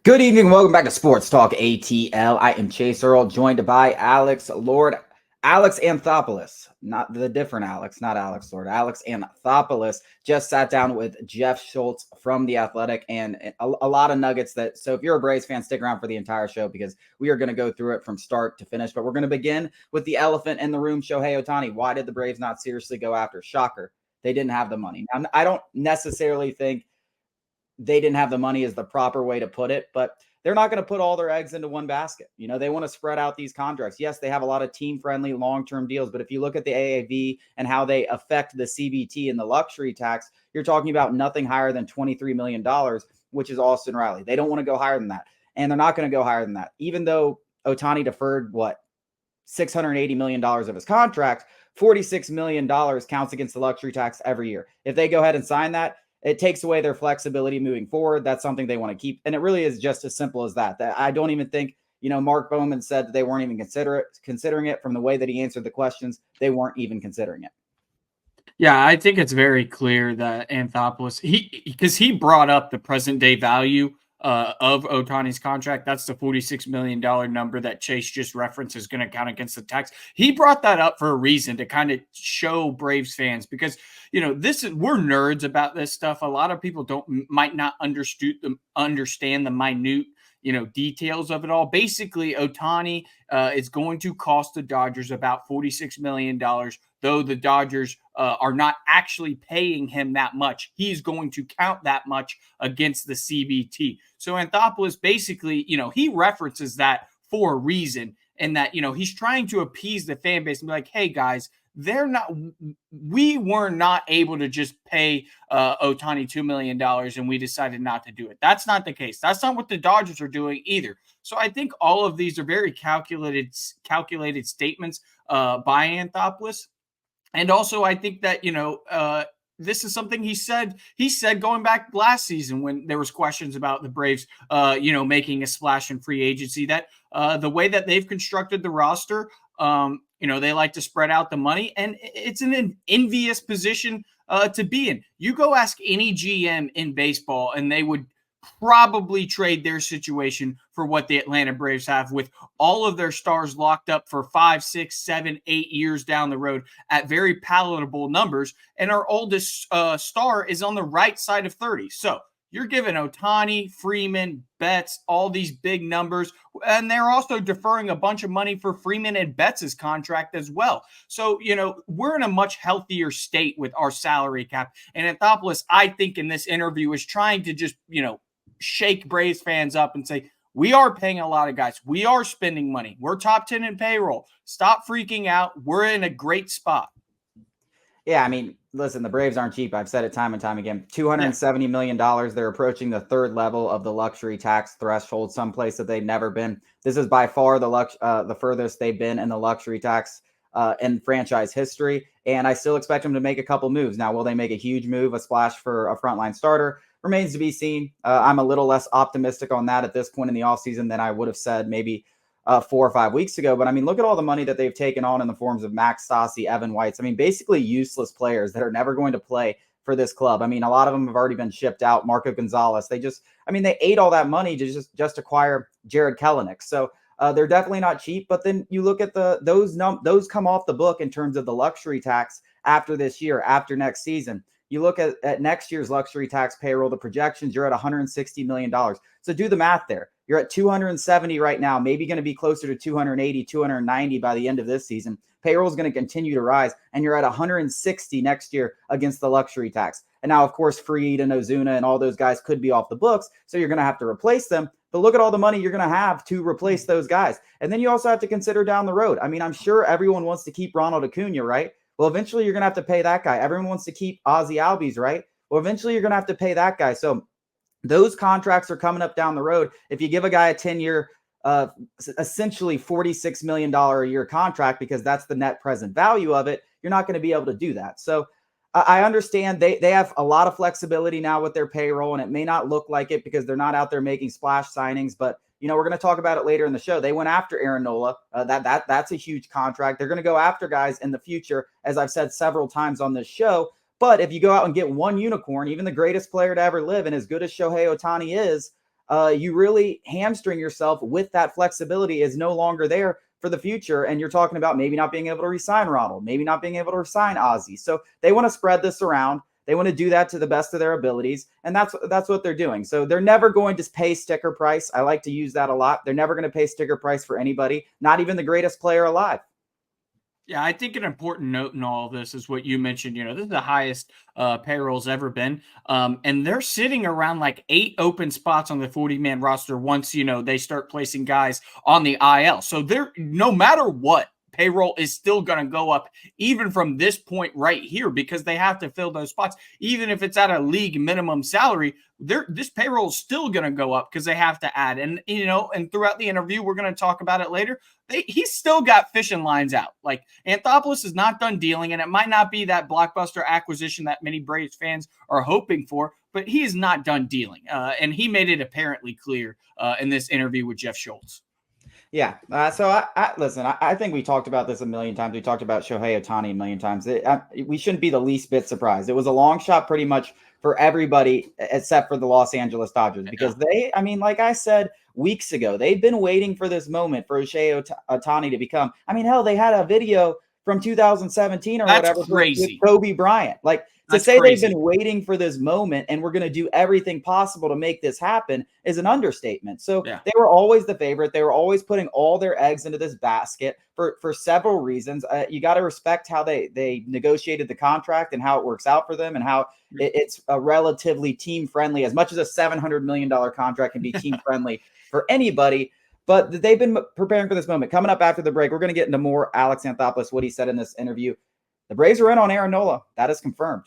Good evening. Welcome back to Sports Talk ATL. I am Chase Earl, joined by Alex Anthopoulos, not the different Alex, not Alex Lord. Alex Anthopoulos just sat down with Jeff Schultz from The Athletic, and a lot of nuggets that. So if you're a Braves fan, stick around for the entire show because we are going to go through it from start to finish. But we're going to begin with the elephant in the room, Shohei Ohtani. Why did the Braves not seriously go after? Shocker. They didn't have the money. Now, I don't necessarily think they didn't have the money is the proper way to put it, but they're not going to put all their eggs into one basket. They want to spread out these contracts. Yes, they have a lot of team-friendly long-term deals, but if you look at the AAV and how they affect the CBT and the luxury tax, you're talking about nothing higher than $23 million, which is Austin Riley. They don't want to go higher than that, and they're not going to go higher than that. Even though Ohtani deferred, $680 million of his contract, $46 million counts against the luxury tax every year. If they go ahead and sign that, it takes away their flexibility moving forward. That's something they want to keep. And it really is just as simple as that. I don't even think, Mark Bowman said that they weren't even considering it from the way that he answered the questions. They weren't even considering it. Yeah, I think it's very clear that Anthopoulos, because he brought up the present day value of Otani's contract. That's the $46 million number that Chase just referenced is going to count against the tax. He brought that up for a reason to kind of show Braves fans because, we're nerds about this stuff. A lot of people might not understand the minute details of it all. Basically, Ohtani is going to cost the Dodgers about $46 million, though the Dodgers are not actually paying him that much. He's going to count that much against the CBT. So Anthopoulos basically, he references that for a reason, and that, he's trying to appease the fan base and be like, hey, guys, we were not able to just pay Ohtani $2 million and we decided not to do it. That's not the case. That's not what the Dodgers are doing either. So I think all of these are very calculated statements by Anthopoulos. And also I think that, this is something he said going back last season when there was questions about the Braves, making a splash in free agency, that the way that they've constructed the roster, they like to spread out the money, and it's an envious position to be in. You go ask any GM in baseball, and they would probably trade their situation for what the Atlanta Braves have, with all of their stars locked up for 5, 6, 7, 8 years down the road at very palatable numbers. And our oldest star is on the right side of 30. So you're giving Ohtani, Freeman, Betts, all these big numbers, and they're also deferring a bunch of money for Freeman and Betts' contract as well. So, we're in a much healthier state with our salary cap. And Anthopoulos, I think in this interview, is trying to just, shake Braves fans up and say, we are paying a lot of guys. We are spending money. We're top 10 in payroll. Stop freaking out. We're in a great spot. Yeah, I mean, listen, the Braves aren't cheap. I've said it time and time again. $270 million. They're approaching the third level of the luxury tax threshold, someplace that they've never been. This is by far the furthest they've been in the luxury tax in franchise history. And I still expect them to make a couple moves. Now, will they make a huge move, a splash for a frontline starter? Remains to be seen. I'm a little less optimistic on that at this point in the offseason than I would have said maybe 4 or 5 weeks ago. But I mean, look at all the money that they've taken on in the forms of Max Stassi, Evan Whites. I mean, basically useless players that are never going to play for this club. I mean, a lot of them have already been shipped out. Marco Gonzalez. They ate all that money to just acquire Jared Kelenic. So they're definitely not cheap. But then you look at those come off the book in terms of the luxury tax after this year, after next season. You look at next year's luxury tax payroll, the projections, you're at $160 million. So do the math there. You're at 270 right now, maybe going to be closer to 280, 290 by the end of this season. Payroll is going to continue to rise, and you're at 160 next year against the luxury tax. And now, of course, Fried and Ozuna and all those guys could be off the books, so you're going to have to replace them. But look at all the money you're going to have to replace those guys. And then you also have to consider down the road. I mean, I'm sure everyone wants to keep Ronald Acuna, right? Well, eventually you're going to have to pay that guy. Everyone wants to keep Ozzy Albies, right? Well, eventually you're going to have to pay that guy. So those contracts are coming up down the road. If you give a guy a 10-year, essentially $46 million a year contract, because that's the net present value of it, you're not going to be able to do that. So I understand they have a lot of flexibility now with their payroll, and it may not look like it because they're not out there making splash signings, but we're going to talk about it later in the show. They went after Aaron Nola. That's a huge contract. They're going to go after guys in the future, as I've said several times on this show. But if you go out and get one unicorn, even the greatest player to ever live, and as good as Shohei Ohtani is, you really hamstring yourself with that flexibility is no longer there for the future. And you're talking about maybe not being able to resign Ronald, maybe not being able to resign Ozzy. So they want to spread this around. They want to do that to the best of their abilities, and that's what they're doing. So they're never going to pay sticker price. I like to use that a lot. They're never going to pay sticker price for anybody, not even the greatest player alive. Yeah, I think an important note in all of this is what you mentioned. This is the highest payroll's ever been. And they're sitting around like 8 open spots on the 40-man roster once, they start placing guys on the IL. So they're, no matter what, payroll is still going to go up even from this point right here because they have to fill those spots. Even if it's at a league minimum salary, this payroll is still going to go up because they have to add. And, and throughout the interview, we're going to talk about it later. He's still got fishing lines out. Like, Anthopoulos is not done dealing, and it might not be that blockbuster acquisition that many Braves fans are hoping for, but he is not done dealing. And he made it apparently clear in this interview with Jeff Schultz. Yeah. So listen, I think we talked about this a million times. We talked about Shohei Ohtani a million times. We shouldn't be the least bit surprised. It was a long shot pretty much for everybody except for the Los Angeles Dodgers because like I said weeks ago, they've been waiting for this moment for Shohei Ohtani to become. Hell, they had a video from 2017 or whatever with Kobe Bryant. Like, to say they've been waiting for this moment and we're going to do everything possible to make this happen is an understatement. So they were always the favorite. They were always putting all their eggs into this basket for several reasons. You got to respect how they negotiated the contract and how it works out for them and how it's a relatively team friendly, as much as a $700 million contract can be team friendly for anybody. But they've been preparing for this moment. Coming up after the break, we're going to get into more Alex Anthopoulos, what he said in this interview. The Braves are in on Aaron Nola. That is confirmed.